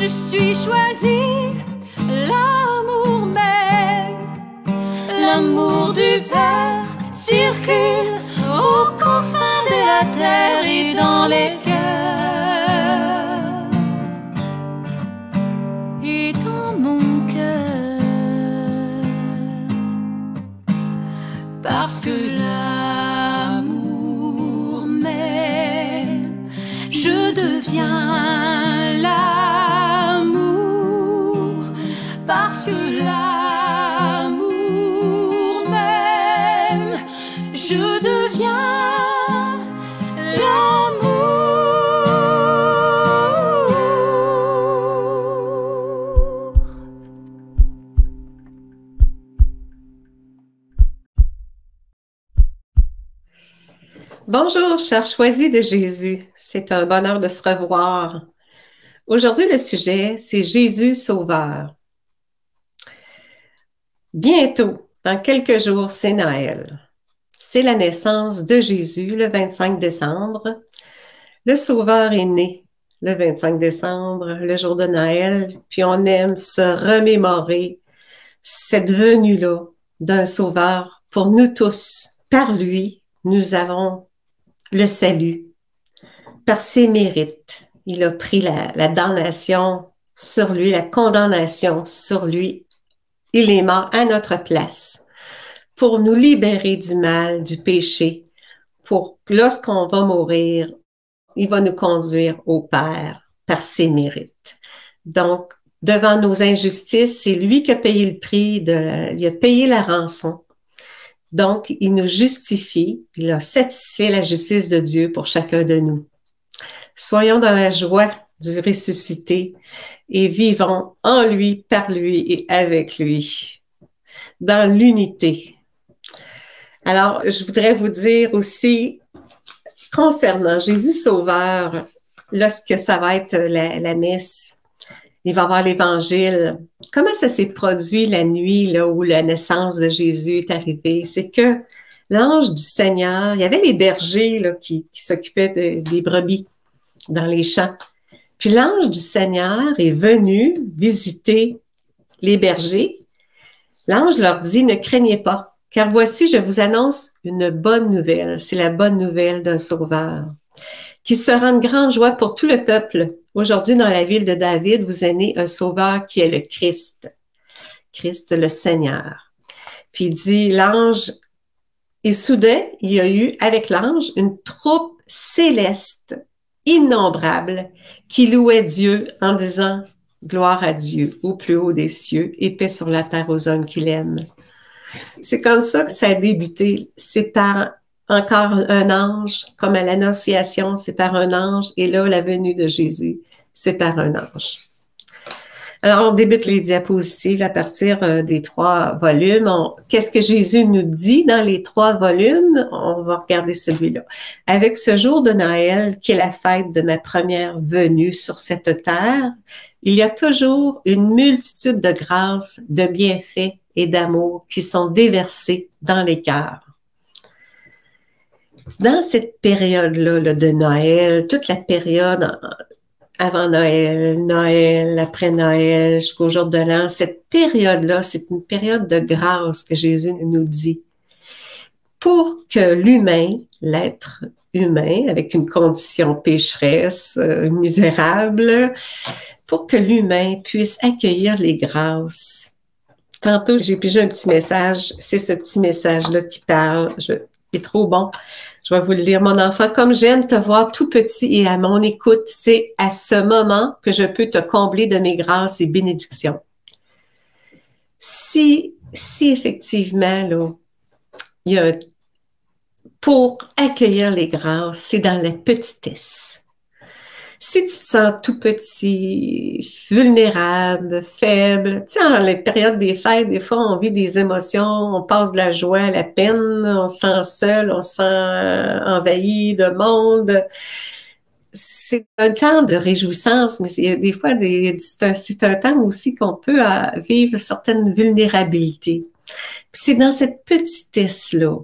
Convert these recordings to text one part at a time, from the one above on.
je suis choisie, l'amour même, l'amour du Père circule aux confins de la terre et dans les cœurs et dans mon cœur, parce que l'amour m'aime, je deviens l'amour, parce que l'amour m'aime, je deviens l'amour. Bonjour, chers choisis de Jésus. C'est un bonheur de se revoir. Aujourd'hui, le sujet, c'est Jésus Sauveur. Bientôt, dans quelques jours, c'est Noël. C'est la naissance de Jésus le 25 décembre. Le Sauveur est né le 25 décembre, le jour de Noël, puis on aime se remémorer cette venue-là d'un Sauveur pour nous tous. Par lui, nous avons le salut. Par ses mérites, il a pris la damnation sur lui, la condamnation sur lui. Il est mort à notre place pour nous libérer du mal, du péché, pour lorsqu'on va mourir, il va nous conduire au Père par ses mérites. Donc, devant nos injustices, c'est lui qui a payé le prix, il a payé la rançon. Donc, il nous justifie, il a satisfait la justice de Dieu pour chacun de nous. Soyons dans la joie du ressuscité et vivons en lui, par lui et avec lui, dans l'unité. Alors, je voudrais vous dire aussi, concernant Jésus Sauveur, lorsque ça va être la messe, il va y avoir l'Évangile. Comment ça s'est produit la nuit là, où la naissance de Jésus est arrivée? C'est que l'ange du Seigneur, il y avait les bergers là, qui s'occupaient des brebis dans les champs. Puis l'ange du Seigneur est venu visiter les bergers. L'ange leur dit, ne craignez pas, car voici, je vous annonce une bonne nouvelle. C'est la bonne nouvelle d'un sauveur, qui sera une grande joie pour tout le peuple. Aujourd'hui, dans la ville de David, vous est né un sauveur qui est le Christ. Christ le Seigneur. Puis il dit, l'ange, et soudain, il y a eu avec l'ange une troupe céleste innombrable qui louait Dieu en disant gloire à Dieu au plus haut des cieux et paix sur la terre aux hommes qui l'aiment. C'est comme ça que ça a débuté. C'est par encore un ange, comme à l'Annonciation, c'est par un ange, et là, la venue de Jésus, c'est par un ange. Alors, on débute les diapositives à partir des 3 volumes. Qu'est-ce que Jésus nous dit dans les 3 volumes? On va regarder celui-là. Avec ce jour de Noël, qui est la fête de ma première venue sur cette terre, il y a toujours une multitude de grâces, de bienfaits et d'amour qui sont déversés dans les cœurs. Dans cette période-là là, de Noël, toute la période avant Noël, Noël, après Noël, jusqu'au jour de l'an, cette période-là, c'est une période de grâce que Jésus nous dit. Pour que l'humain, l'être humain, avec une condition pécheresse, misérable, pour que l'humain puisse accueillir les grâces. Tantôt, j'ai pigé un petit message, c'est ce petit message-là qui parle, il est trop bon. Je vais vous le lire, mon enfant. Comme j'aime te voir tout petit et à mon écoute, c'est à ce moment que je peux te combler de mes grâces et bénédictions. Si effectivement, là, il y a pour accueillir les grâces, c'est dans la petitesse. Si tu te sens tout petit, vulnérable, faible, tu sais, dans les périodes des fêtes, des fois, on vit des émotions, on passe de la joie à la peine, on se sent seul, on se sent envahi de monde. C'est un temps de réjouissance, mais des fois, c'est un temps aussi qu'on peut vivre certaines vulnérabilités. Puis c'est dans cette petitesse-là.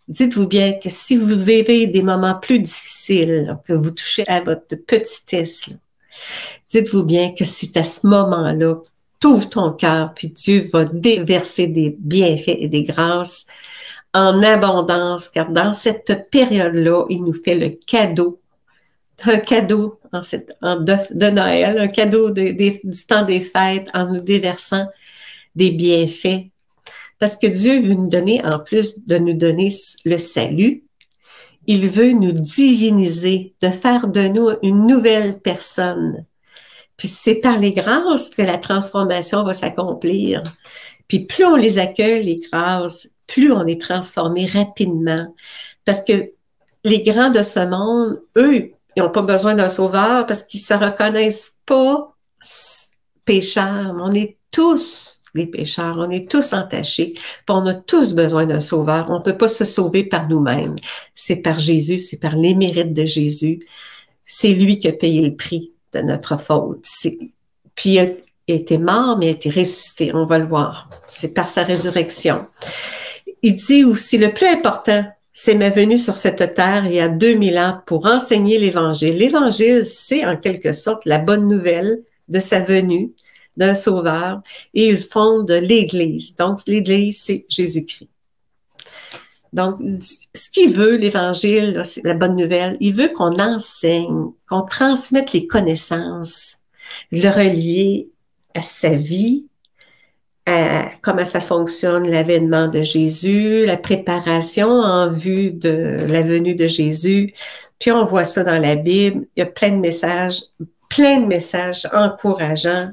Dites-vous bien que si vous vivez des moments plus difficiles, là, que vous touchez à votre petitesse, là, Dites-vous bien que c'est à ce moment-là, t'ouvres ton cœur, puis Dieu va déverser des bienfaits et des grâces en abondance, car dans cette période-là, il nous fait le cadeau, un cadeau de Noël, un cadeau du temps des fêtes en nous déversant des bienfaits. Parce que Dieu veut nous donner, en plus de nous donner le salut, il veut nous diviniser, de faire de nous une nouvelle personne. Puis c'est par les grâces que la transformation va s'accomplir. Puis plus on les accueille, les grâces, plus on est transformé rapidement. Parce que les grands de ce monde, eux, ils n'ont pas besoin d'un sauveur parce qu'ils se reconnaissent pas pécheurs. On est tous des pécheurs, on est tous entachés, puis on a tous besoin d'un sauveur. On ne peut pas se sauver par nous-mêmes. C'est par Jésus, c'est par les mérites de Jésus. C'est lui qui a payé le prix de notre faute. Puis il a été mort, mais il a été ressuscité. On va le voir. C'est par sa résurrection. Il dit aussi, le plus important, c'est ma venue sur cette terre il y a 2000 ans pour enseigner l'Évangile. L'Évangile, c'est en quelque sorte la bonne nouvelle de sa venue, d'un sauveur, et il fonde l'Église. Donc, l'Église, c'est Jésus-Christ. Donc, ce qu'il veut, l'Évangile, c'est la bonne nouvelle, il veut qu'on enseigne, qu'on transmette les connaissances, le relier à sa vie, à comment ça fonctionne, l'avènement de Jésus, la préparation en vue de la venue de Jésus. Puis on voit ça dans la Bible, il y a plein de messages encourageants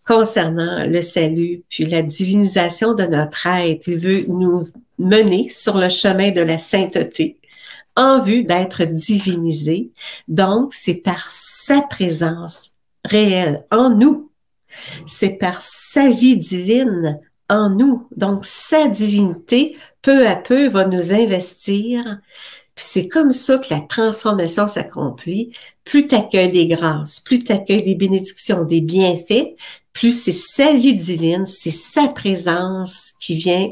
concernant le salut, puis la divinisation de notre être. Il veut nous mener sur le chemin de la sainteté en vue d'être divinisé. Donc, c'est par sa présence réelle en nous. C'est par sa vie divine en nous. Donc, sa divinité, peu à peu, va nous investir. Puis c'est comme ça que la transformation s'accomplit. Plus tu accueilles des grâces, plus tu accueilles des bénédictions, des bienfaits, plus c'est sa vie divine, c'est sa présence qui vient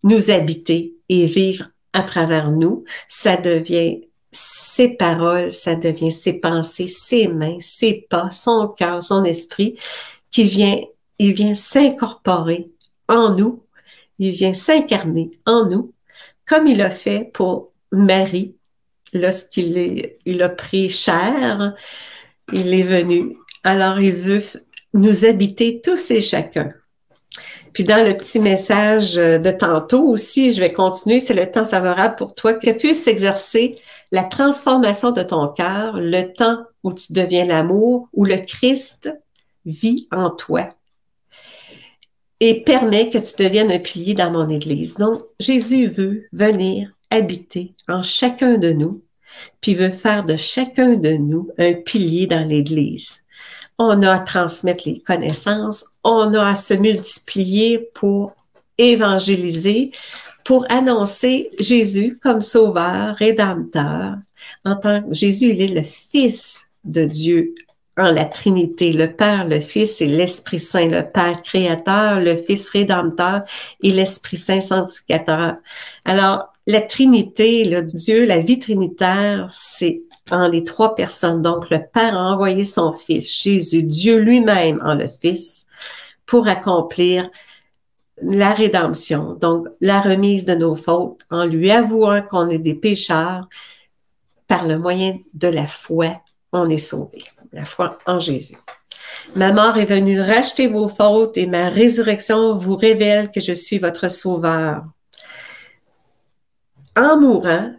nous habiter et vivre à travers nous. Ça devient ses paroles, ça devient ses pensées, ses mains, ses pas, son cœur, son esprit, il vient s'incorporer en nous, il vient s'incarner en nous, comme il a fait pour Marie lorsqu'il a pris chair, il est venu. Alors, il veut nous habiter tous et chacun. Puis dans le petit message de tantôt aussi, je vais continuer, c'est le temps favorable pour toi que puisse s'exercer la transformation de ton cœur, le temps où tu deviens l'amour, où le Christ vit en toi et permet que tu deviennes un pilier dans mon Église. Donc, Jésus veut venir habiter en chacun de nous, puis veut faire de chacun de nous un pilier dans l'Église. On a à transmettre les connaissances, on a à se multiplier pour évangéliser, pour annoncer Jésus comme sauveur, rédempteur. En tant que Jésus, il est le Fils de Dieu en la Trinité, le Père, le Fils et l'Esprit Saint, le Père créateur, le Fils rédempteur et l'Esprit Saint sanctificateur. Alors, la Trinité, le Dieu, la vie trinitaire, c'est en les trois personnes. Donc, le Père a envoyé son Fils, Jésus, Dieu lui-même en le Fils, pour accomplir la rédemption, donc la remise de nos fautes, en lui avouant qu'on est des pécheurs. Par le moyen de la foi, on est sauvé. La foi en Jésus. Ma mort est venue racheter vos fautes et ma résurrection vous révèle que je suis votre sauveur. En mourant,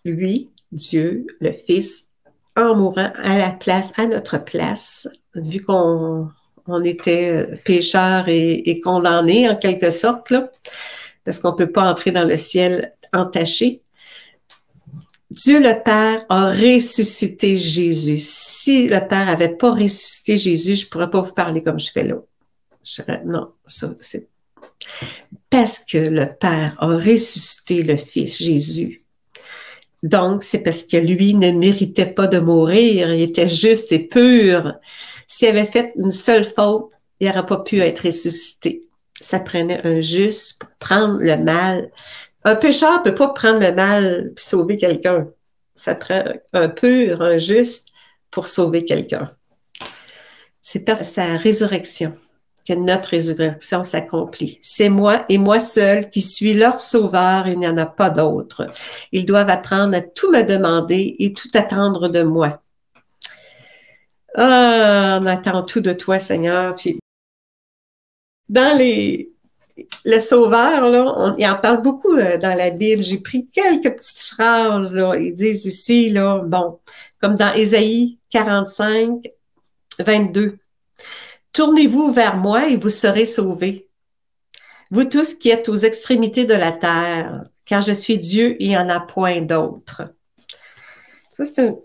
lui, Dieu, le Fils, en mourant à la place, à notre place, vu qu'on était pécheurs et condamnés en quelque sorte, là, parce qu'on ne peut pas entrer dans le ciel entaché. Dieu le Père a ressuscité Jésus. Si le Père n'avait pas ressuscité Jésus, je ne pourrais pas vous parler comme je fais là. Non, ça, c'est parce que le Père a ressuscité le Fils Jésus. Donc, c'est parce que lui ne méritait pas de mourir. Il était juste et pur. S'il avait fait une seule faute, il n'aurait pas pu être ressuscité. Ça prenait un juste pour prendre le mal. Un pécheur ne peut pas prendre le mal et sauver quelqu'un. Ça prend un pur, un juste pour sauver quelqu'un. c'est par sa résurrection que notre résurrection s'accomplit. C'est moi et moi seul qui suis leur sauveur, il n'y en a pas d'autre. Ils doivent apprendre à tout me demander et tout attendre de moi. Ah, on attend tout de toi, Seigneur. Puis dans le Sauveur, là, il en parle beaucoup dans la Bible. J'ai pris quelques petites phrases, là. Ils disent ici, là, bon, comme dans Ésaïe 45, 22. Tournez-vous vers moi et vous serez sauvés. Vous tous qui êtes aux extrémités de la terre, car je suis Dieu et il n'y en a point d'autre. Ça, c'est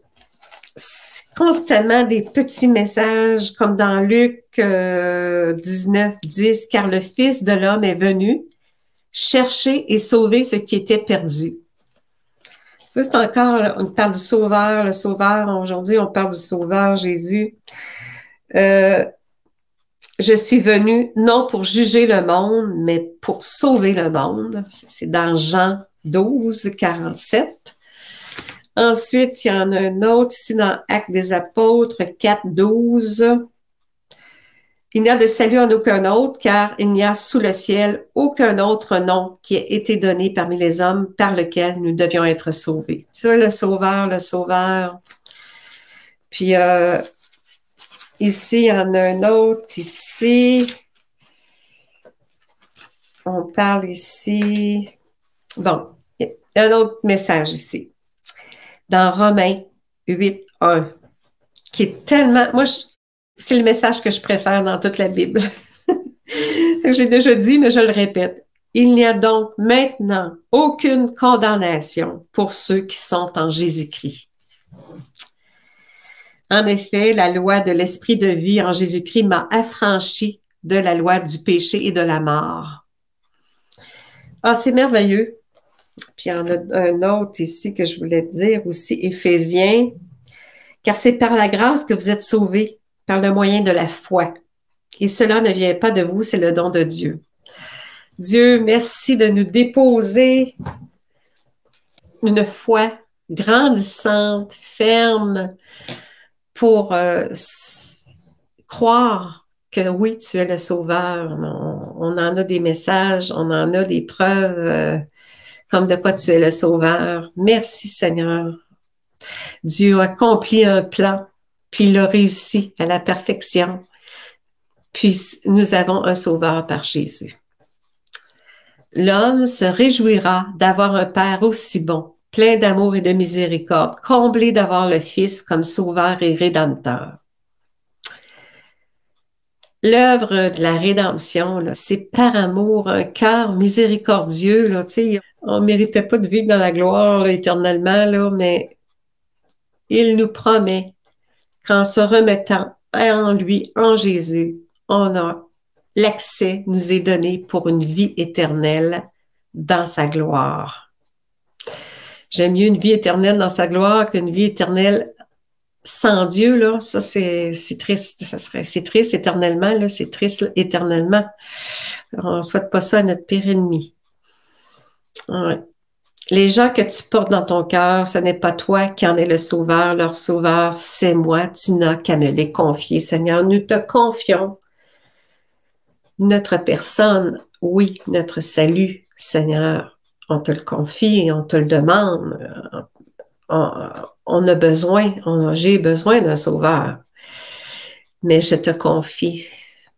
constamment des petits messages, comme dans Luc 19, 10, car le Fils de l'homme est venu chercher et sauver ce qui était perdu. Tu vois, c'est encore, là, on parle du Sauveur, le Sauveur, aujourd'hui, on parle du Sauveur, Jésus. Je suis venu non pour juger le monde, mais pour sauver le monde. C'est dans Jean 12, 47. Ensuite, il y en a un autre ici dans Actes des Apôtres 4, 12. Il n'y a de salut en aucun autre, car il n'y a sous le ciel aucun autre nom qui ait été donné parmi les hommes par lequel nous devions être sauvés. Tu vois, le Sauveur, le Sauveur. Puis ici, il y en a un autre ici. On parle ici. Bon, il y a un autre message ici. Dans Romains 8, 1, qui est tellement... Moi, c'est le message que je préfère dans toute la Bible. J'ai déjà dit, mais je le répète. Il n'y a donc maintenant aucune condamnation pour ceux qui sont en Jésus-Christ. En effet, la loi de l'esprit de vie en Jésus-Christ m'a affranchi de la loi du péché et de la mort. Ah, c'est merveilleux. Puis il y en a un autre ici que je voulais dire aussi, Éphésiens. Car c'est par la grâce que vous êtes sauvés, par le moyen de la foi. Et cela ne vient pas de vous, c'est le don de Dieu. Dieu, merci de nous déposer une foi grandissante, ferme, pour croire que oui, tu es le Sauveur. On en a des messages, on en a des preuves comme de quoi tu es le Sauveur. Merci Seigneur. Dieu a accompli un plan, puis il l'a réussi à la perfection. Puis nous avons un Sauveur par Jésus. L'homme se réjouira d'avoir un Père aussi bon, plein d'amour et de miséricorde, comblé d'avoir le Fils comme Sauveur et Rédempteur. L'œuvre de la rédemption, c'est par amour, un cœur miséricordieux. Là, on ne méritait pas de vivre dans la gloire là, éternellement, là, mais il nous promet qu'en se remettant en lui, en Jésus, on a l'accès nous est donné pour une vie éternelle dans sa gloire. J'aime mieux une vie éternelle dans sa gloire qu'une vie éternelle sans Dieu, là. Ça, c'est triste. C'est triste éternellement, là. C'est triste éternellement. On ne souhaite pas ça à notre pire ennemi. Ouais. Les gens que tu portes dans ton cœur, ce n'est pas toi qui en es le sauveur. Leur sauveur, c'est moi. Tu n'as qu'à me les confier, Seigneur. Nous te confions notre personne, oui, notre salut, Seigneur. On te le confie, on te le demande. On a besoin, j'ai besoin d'un sauveur. Mais je te confie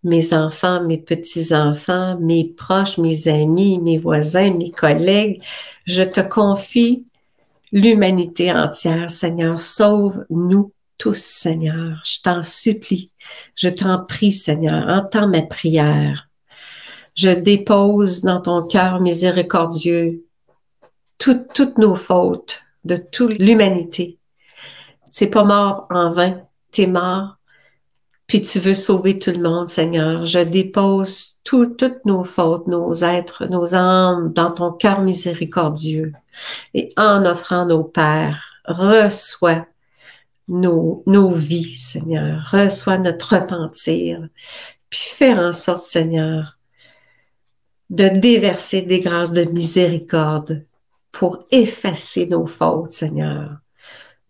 mes enfants, mes petits-enfants, mes proches, mes amis, mes voisins, mes collègues. Je te confie l'humanité entière, Seigneur. Sauve-nous tous, Seigneur. Je t'en supplie. Je t'en prie, Seigneur. Entends ma prière. Je dépose dans ton cœur miséricordieux toutes nos fautes de toute l'humanité. C'est pas mort en vain. T'es mort. Puis tu veux sauver tout le monde, Seigneur. Je dépose toutes nos fautes, nos êtres, nos âmes dans ton cœur miséricordieux. Et en offrant nos pères, reçois nos vies, Seigneur. Reçois notre repentir. Puis fais en sorte, Seigneur, de déverser des grâces de miséricorde pour effacer nos fautes, Seigneur.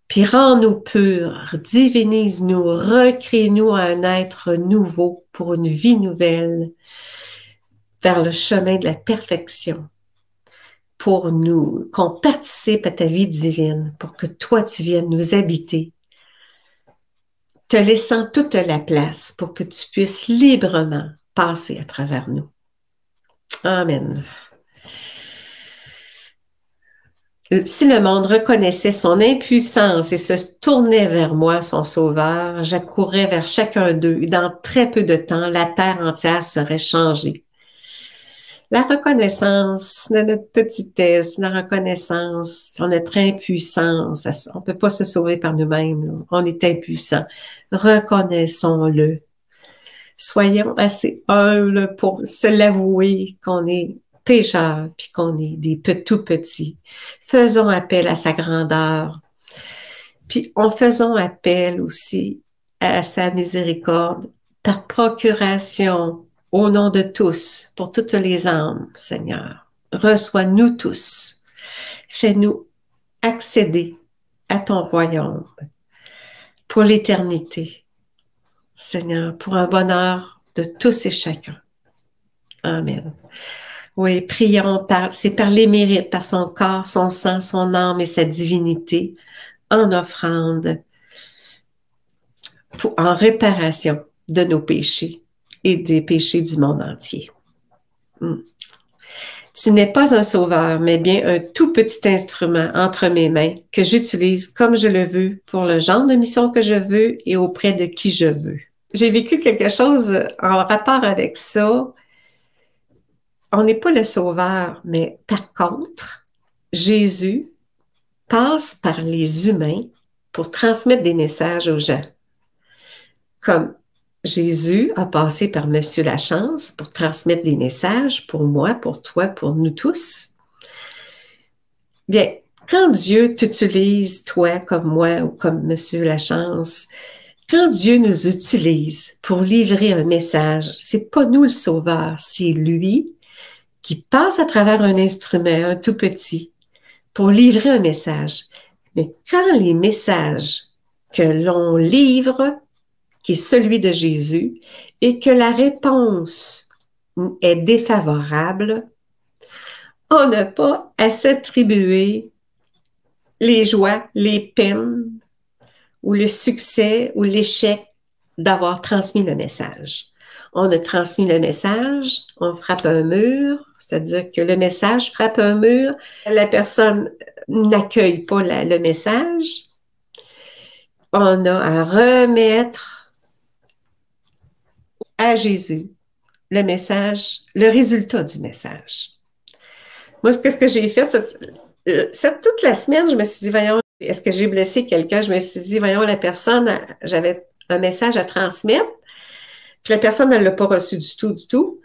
Puis rends-nous purs, divinise-nous, recrée-nous un être nouveau pour une vie nouvelle vers le chemin de la perfection, pour nous, qu'on participe à ta vie divine, pour que toi, tu viennes nous habiter, te laissant toute la place pour que tu puisses librement passer à travers nous. Amen. Si le monde reconnaissait son impuissance et se tournait vers moi, son sauveur, j'accourais vers chacun d'eux et dans très peu de temps, la terre entière serait changée. La reconnaissance de notre petitesse, la reconnaissance de notre impuissance, on ne peut pas se sauver par nous-mêmes, là. On est impuissant. Reconnaissons-le. Soyons assez humbles pour se l'avouer qu'on est pécheurs, puis qu'on est des tout petits. Faisons appel à sa grandeur. Puis faisons appel aussi à sa miséricorde par procuration au nom de tous, pour toutes les âmes, Seigneur. Reçois-nous tous. Fais-nous accéder à ton royaume pour l'éternité, Seigneur, pour un bonheur de tous et chacun. Amen. Oui, prions, c'est par les mérites, par son corps, son sang, son âme et sa divinité, en offrande, en réparation de nos péchés et des péchés du monde entier. Tu n'es pas un sauveur, mais bien un tout petit instrument entre mes mains que j'utilise comme je le veux pour le genre de mission que je veux et auprès de qui je veux. J'ai vécu quelque chose en rapport avec ça. On n'est pas le sauveur, mais par contre, Jésus passe par les humains pour transmettre des messages aux gens. Comme Jésus a passé par Monsieur Lachance pour transmettre des messages pour moi, pour toi, pour nous tous. Bien, quand Dieu t'utilise, toi comme moi ou comme Monsieur Lachance, quand Dieu nous utilise pour livrer un message, c'est pas nous le sauveur, c'est lui qui passe à travers un instrument, un tout petit, pour livrer un message. Mais quand les messages que l'on livre, qui est celui de Jésus, et que la réponse est défavorable, on n'a pas à s'attribuer les joies, les peines, ou le succès, ou l'échec d'avoir transmis le message. On a transmis le message, on frappe un mur, c'est-à-dire que le message frappe un mur, la personne n'accueille pas le message, on a à remettre à Jésus le message, le résultat du message. Moi, qu'est-ce que j'ai fait? Toute la semaine, je me suis dit, voyons, est-ce que j'ai blessé quelqu'un? Je me suis dit, voyons, la personne, j'avais un message à transmettre, puis la personne, elle ne l'a pas reçu du tout, du tout.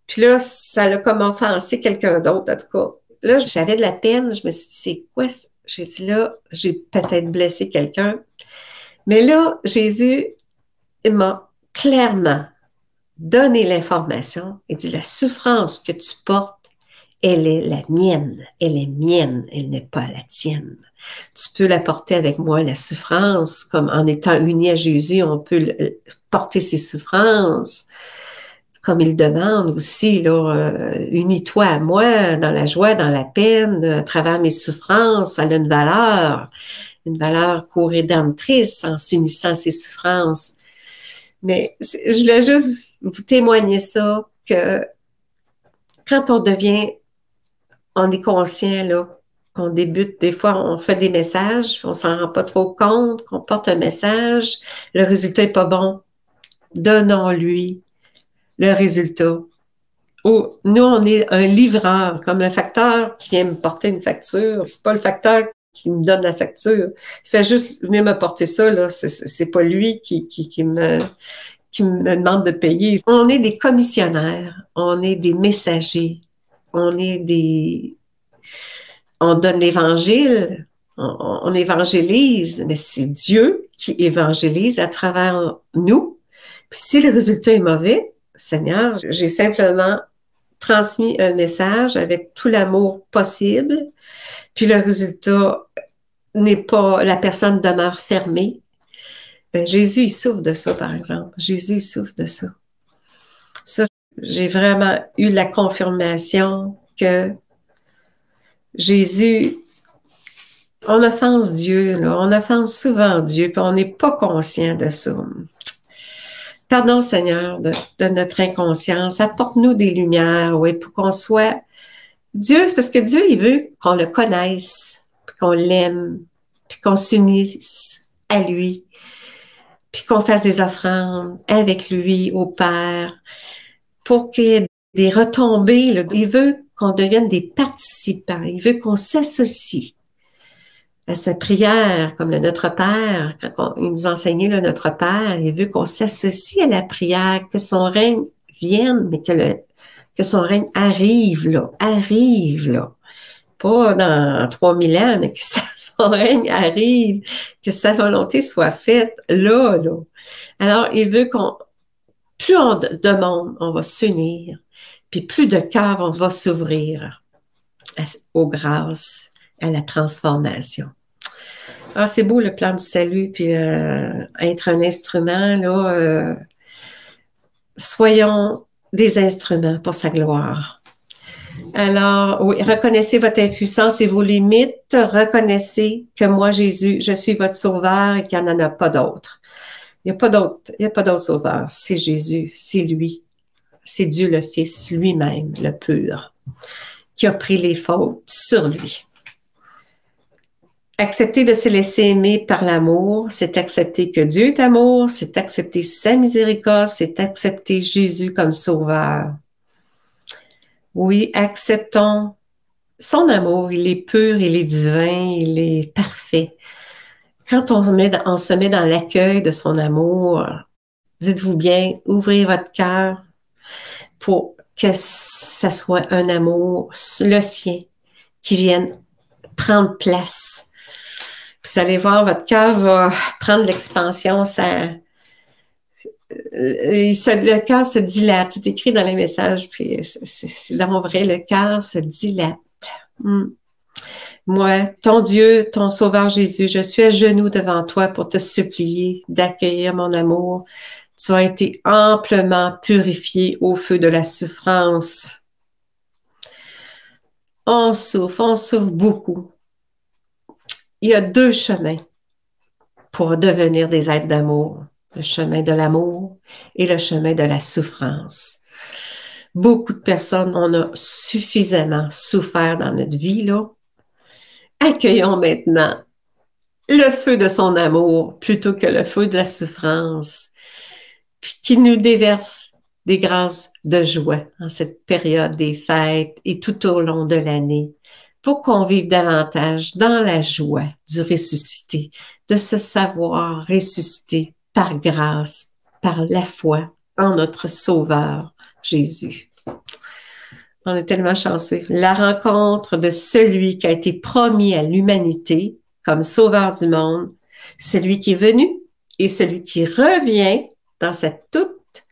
Puis là, ça l'a comme offensé quelqu'un d'autre, en tout cas. Là, j'avais de la peine, je me suis dit, c'est quoi? J'ai dit, là, j'ai peut-être blessé quelqu'un. Mais là, Jésus m'a clairement donné l'information et dit, la souffrance que tu portes, elle est la mienne, elle est mienne, elle n'est pas la tienne. Tu peux la porter avec moi, la souffrance, comme en étant uni à Jésus, on peut porter ses souffrances, comme il demande aussi, là, unis-toi à moi dans la joie, dans la peine, à travers mes souffrances, elle a une valeur co-rédemptrice en s'unissant à ses souffrances. Mais je voulais juste vous témoigner ça, que quand on est conscient, là, qu'on débute, des fois, on fait des messages, on s'en rend pas trop compte, qu'on porte un message, le résultat est pas bon. Donnons-lui le résultat. Nous, on est un livreur, comme un facteur qui vient me porter une facture. C'est pas le facteur qui me donne la facture. Il fait juste venir me porter ça, là. C'est pas lui qui me demande de payer. On est des commissionnaires, on est des messagers, on donne l'évangile, on évangélise, mais c'est Dieu qui évangélise à travers nous. Puis si le résultat est mauvais, Seigneur, j'ai simplement transmis un message avec tout l'amour possible, puis le résultat la personne demeure fermée. Ben, Jésus, il souffre de ça, par exemple. Jésus, il souffre de ça. Ça, j'ai vraiment eu la confirmation que Jésus, on offense Dieu, là, on offense souvent Dieu, puis on n'est pas conscient de ça. Pardon, Seigneur, de notre inconscience. Apporte-nous des lumières, oui, pour qu'on soit Dieu, c'est parce que Dieu, il veut qu'on le connaisse, puis qu'on l'aime, puis qu'on s'unisse à lui, puis qu'on fasse des offrandes avec lui au Père, pour qu'il y ait des retombées, là. Il veut qu'on devienne des participants, il veut qu'on s'associe à sa prière, comme le Notre Père, quand il nous enseignait le Notre Père, il veut qu'on s'associe à la prière, que son règne vienne, mais que son règne arrive là. Pas dans 3000 ans, mais que son règne arrive, que sa volonté soit faite là. Alors, il veut plus on de monde, on va s'unir, puis plus de cœurs va s'ouvrir aux grâces, à la transformation. Ah, c'est beau le plan du salut, puis être un instrument, là, soyons des instruments pour sa gloire. Alors, oui, reconnaissez votre impuissance et vos limites. Reconnaissez que moi, Jésus, je suis votre sauveur et qu'il n'y en a pas d'autre. Il n'y a pas d'autre sauveur. C'est Jésus, c'est lui. C'est Dieu le Fils lui-même, le pur, qui a pris les fautes sur lui. Accepter de se laisser aimer par l'amour, c'est accepter que Dieu est amour, c'est accepter sa miséricorde, c'est accepter Jésus comme sauveur. Oui, acceptons son amour, il est pur, il est divin, il est parfait. Quand on se met dans l'accueil de son amour, dites-vous bien, ouvrez votre cœur pour que ça soit un amour, le sien, qui vienne prendre place. Vous allez voir, votre cœur va prendre l'expansion, le cœur se dilate. C'est écrit dans les messages, puis c'est dans vrai, le cœur se dilate. Moi, ton Dieu, ton Sauveur Jésus, je suis à genoux devant toi pour te supplier d'accueillir mon amour. Tu as été amplement purifié au feu de la souffrance. On souffre beaucoup. Il y a deux chemins pour devenir des êtres d'amour. Le chemin de l'amour et le chemin de la souffrance. Beaucoup de personnes, on a suffisamment souffert dans notre vie, là. Accueillons maintenant le feu de son amour plutôt que le feu de la souffrance, puis qui nous déverse des grâces de joie en cette période des fêtes et tout au long de l'année, pour qu'on vive davantage dans la joie du ressuscité, de se savoir ressuscité par grâce, par la foi en notre Sauveur Jésus. On est tellement chanceux. La rencontre de celui qui a été promis à l'humanité comme Sauveur du monde, celui qui est venu et celui qui revient dans sa toute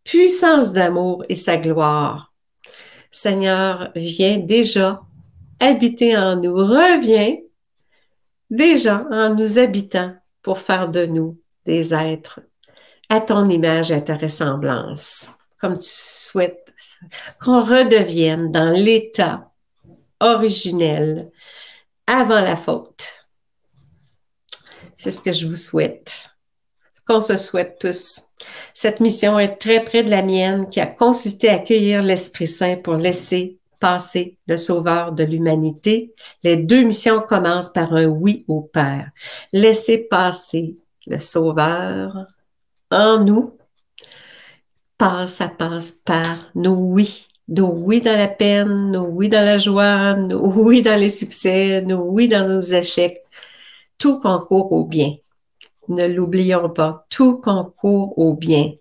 puissance d'amour et sa gloire. Seigneur, viens déjà habiter en nous, reviens déjà en nous habitant pour faire de nous des êtres à ton image et à ta ressemblance, comme tu souhaites qu'on redevienne dans l'état originel avant la faute. C'est ce que je vous souhaite, qu'on se souhaite tous. Cette mission est très près de la mienne, qui a consisté à accueillir l'Esprit Saint pour laisser passer le Sauveur de l'humanité. Les deux missions commencent par un oui au Père. Laisser passer le Sauveur en nous. Ça passe par nos oui dans la peine, nos oui dans la joie, nos oui dans les succès, nos oui dans nos échecs. Tout concourt au bien. Ne l'oublions pas, tout concourt au bien.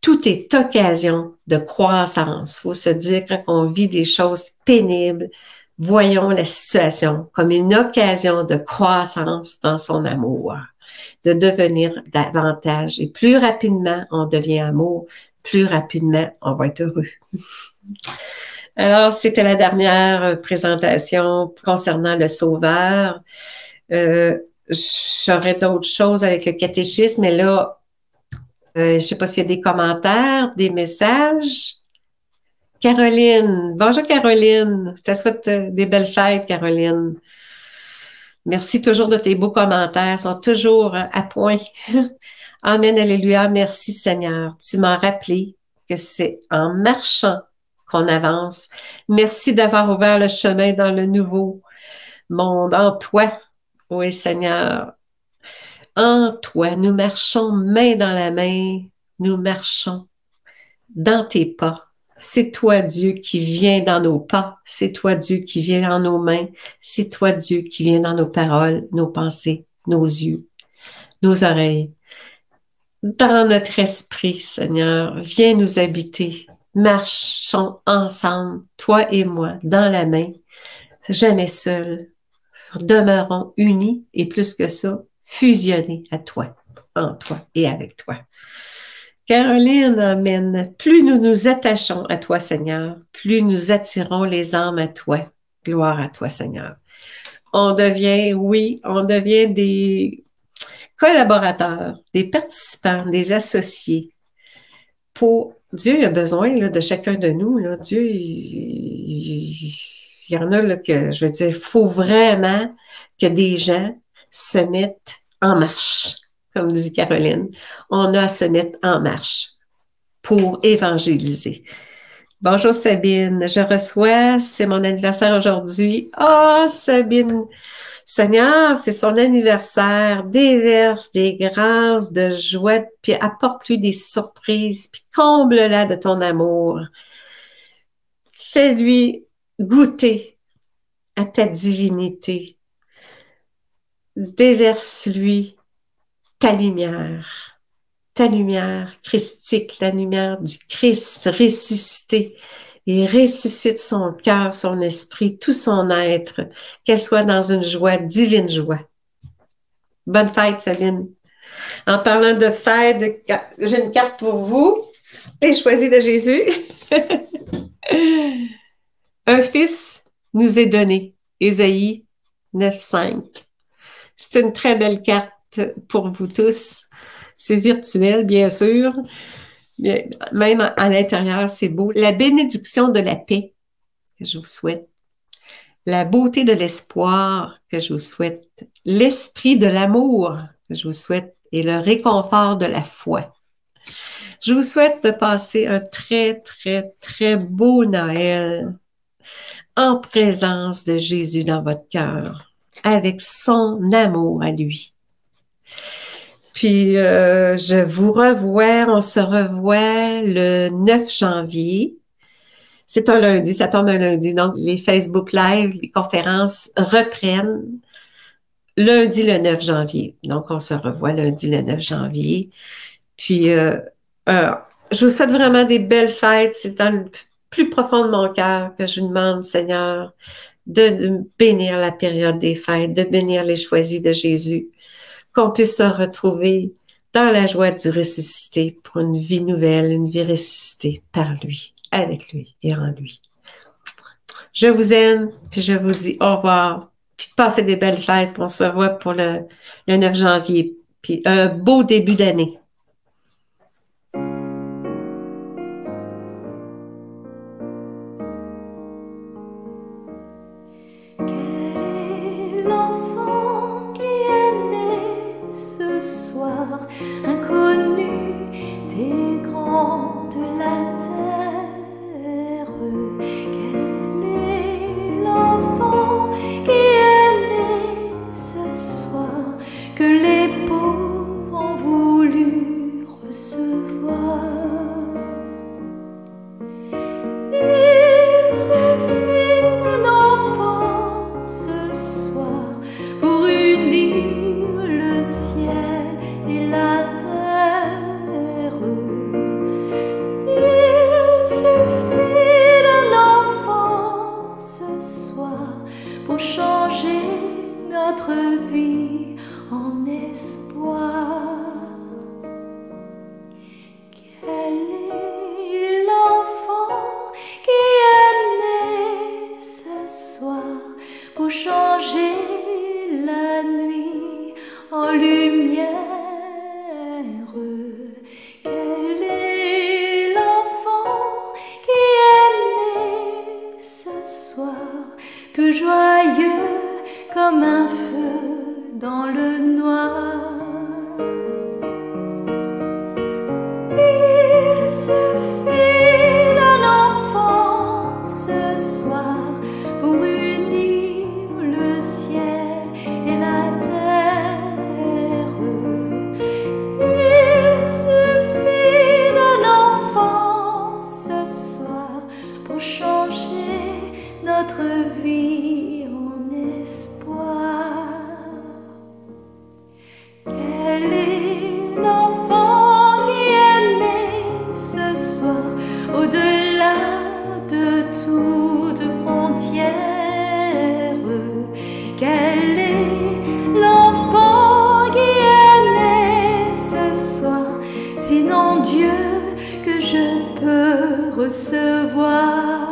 Tout est occasion de croissance. Il faut se dire, quand on vit des choses pénibles, voyons la situation comme une occasion de croissance dans son amour, de devenir davantage. Et plus rapidement on devient amour, plus rapidement on va être heureux. Alors, c'était la dernière présentation concernant le Sauveur. Euh, J'aurais d'autres choses avec le catéchisme, mais là, je sais pas s'il y a des commentaires, des messages. Caroline, bonjour Caroline, je te souhaite des belles fêtes, Caroline. Merci toujours de tes beaux commentaires, ils sont toujours à point. Amen, alléluia, merci Seigneur. Tu m'as rappelé que c'est en marchant qu'on avance. Merci d'avoir ouvert le chemin dans le nouveau monde, en toi. Oui, Seigneur, en toi, nous marchons main dans la main, nous marchons dans tes pas. C'est toi, Dieu, qui viens dans nos pas. C'est toi, Dieu, qui viens dans nos mains. C'est toi, Dieu, qui viens dans nos paroles, nos pensées, nos yeux, nos oreilles. Dans notre esprit, Seigneur, viens nous habiter. Marchons ensemble, toi et moi, dans la main, jamais seuls. Demeurons unis et plus que ça, fusionnés à toi, en toi et avec toi. Caroline, amen. Plus nous nous attachons à toi, Seigneur, plus nous attirons les âmes à toi. Gloire à toi, Seigneur. On devient des collaborateurs, des participants, des associés. Dieu a besoin là, de chacun de nous. Là. Dieu, il y en a là, que, je veux dire, il faut vraiment que des gens se mettent en marche, comme dit Caroline. On a à se mettre en marche pour évangéliser. Bonjour Sabine, je reçois, c'est mon anniversaire aujourd'hui. Ah, Sabine, Seigneur, c'est son anniversaire, déverse des grâces de joie, puis apporte-lui des surprises, puis comble-la de ton amour. Fais-lui goûter à ta divinité. Déverse-lui ta lumière christique, la lumière du Christ ressuscité. Et ressuscite son cœur, son esprit, tout son être, qu'elle soit dans une joie, divine joie. Bonne fête, Sabine. En parlant de fête, j'ai une carte pour vous. Et choisi de Jésus. Un fils nous est donné. Ésaïe 9,5. C'est une très belle carte pour vous tous. C'est virtuel, bien sûr. Même à l'intérieur, c'est beau. La bénédiction de la paix que je vous souhaite. La beauté de l'espoir que je vous souhaite. L'esprit de l'amour que je vous souhaite. Et le réconfort de la foi. Je vous souhaite de passer un très, très, très beau Noël en présence de Jésus dans votre cœur, avec son amour à lui. Puis, je vous revois, on se revoit le 9 janvier. C'est un lundi, ça tombe un lundi. Donc, les Facebook Live, les conférences reprennent lundi le 9 janvier. Donc, on se revoit lundi le 9 janvier. Puis, je vous souhaite vraiment des belles fêtes. C'est dans le plus profond de mon cœur que je vous demande, Seigneur, de bénir la période des fêtes, de bénir les choisis de Jésus, qu'on puisse se retrouver dans la joie du ressuscité pour une vie nouvelle, une vie ressuscitée par lui, avec lui et en lui. Je vous aime, puis je vous dis au revoir, puis passez des belles fêtes, puis on se revoit pour le 9 janvier, puis un beau début d'année. Inconnu des grands de la terre, quel est l'enfant qui est né ce soir, que les pauvres ont voulu comme un feu dans le noir. Il suffit d'un enfant ce soir pour unir le ciel et la terre. Il suffit d'un enfant ce soir pour changer notre vie en espoir. Quel est l'enfant qui est né ce soir au-delà de toute frontière? Quel est l'enfant qui est né ce soir, sinon Dieu que je peux recevoir?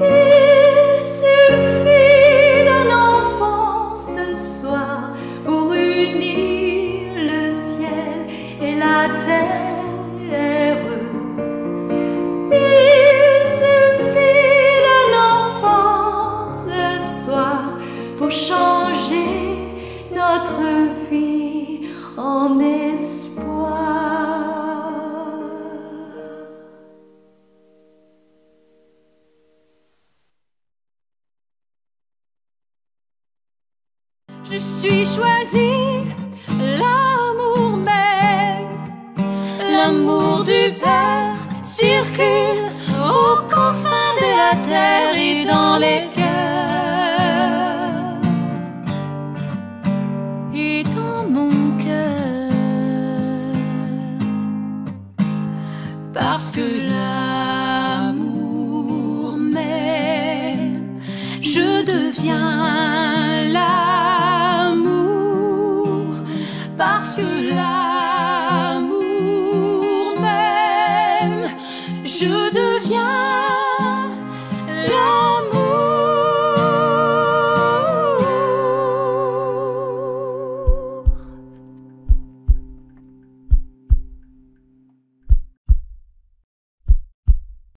Il suffit d'un enfant ce soir pour unir le ciel et la terre. Il suffit d'un enfant ce soir pour changer notre vie en espoir. Je suis choisie, l'amour même, l'amour du Père circule aux confins de la terre et dans les cœurs et dans mon cœur, parce que l'amour m'aime, je deviens l'amour, parce que l'amour m'aime, je deviens